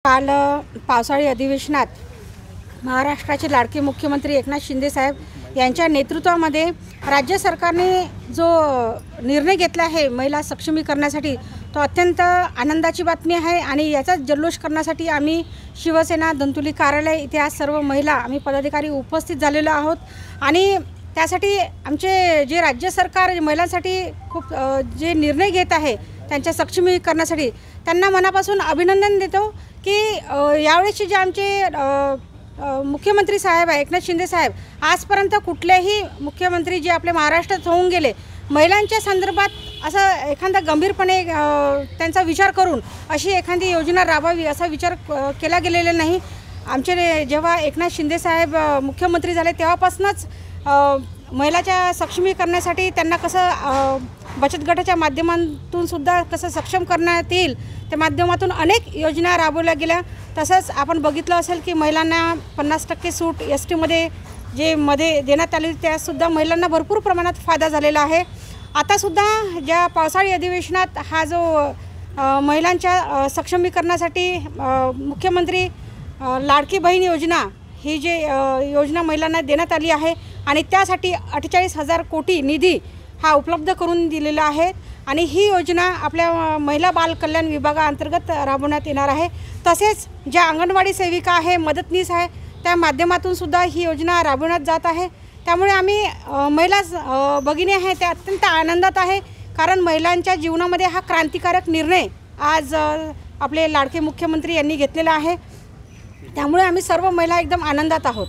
काल पावसाळी अधिवेशनात महाराष्ट्राचे लाडके मुख्यमंत्री एकनाथ शिंदे साहेब यांच्या नेतृत्वामध्ये राज्य सरकारने जो निर्णय घेतला आहे महिला सक्षमीकरणासाठी तो अत्यंत आनंदाची बातमी आहे। आणि याचा जल्लोष करण्यासाठी आम्ही शिवसेना धंतुली कार्यालय इथे आज सर्व महिला आम्ही पदाधिकारी उपस्थित झालेलो आहोत। आणि त्यासाठी आमचे जे राज्य सरकार महिलांसाठी खूप जे निर्णय घेत आहे त्यांच्या सक्षमीकरणासाठी त्यांना मनापासून अभिनंदन देतो की यावेळेचे जे आमचे मुख्यमंत्री साहेब आहे एकनाथ शिंदे साहेब आजपर्यंत कुठलेही मुख्यमंत्री जे आपल्या महाराष्ट्रात होऊन गेले महिलांच्या संदर्भात असं एखादा गंभीरपणे त्यांचा विचार करून अशी एखादी योजना राबवावी असा विचार केला गेलेला नाही। आमचे जेव्हा एकनाथ शिंदे साहेब मुख्यमंत्री झाले तेव्हापासूनच महिलाच्या सक्षमीकरणासाठी त्यांना कसं बचत गटाच्या माध्यमातून सुद्धा कसं सक्षम करण्यात येईल त्या माध्यमातून अनेक योजना राबवल्या गेल्या। तसंच आपण बघितलं असेल की महिलांना 50% सूट ST मध्ये जे मध्ये देण्यात आली त्यासुद्धा महिलांना भरपूर प्रमाणात फायदा झालेला आहे। आतासुद्धा ज्या पावसाळी अधिवेशनात हा जो महिलांच्या सक्षमीकरणासाठी मुख्यमंत्री लाडकी बहीण योजना ही जे योजना महिलांना देण्यात आली आहे आणि त्यासाठी 48,000 कोटी निधी हा उपलब्ध करून दिलेला आहे। आणि ही योजना आपल्या महिला बाल कल्याण विभागाअंतर्गत राबवण्यात येणार आहे। तसेच ज्या अंगणवाडी सेविका आहे मदतनीस आहे त्या माध्यमातून सुद्धा ही योजना राबवण्यात जात आहे। त्यामुळे आम्ही महिला भगिनी आहे त्या अत्यंत आनंदात आहे कारण महिलांच्या जीवनामध्ये हा क्रांतिकारक निर्णय आज आपले लाडके मुख्यमंत्री यांनी घेतलेला आहे। त्यामुळे आम्ही सर्व महिला एकदम आनंदात आहोत।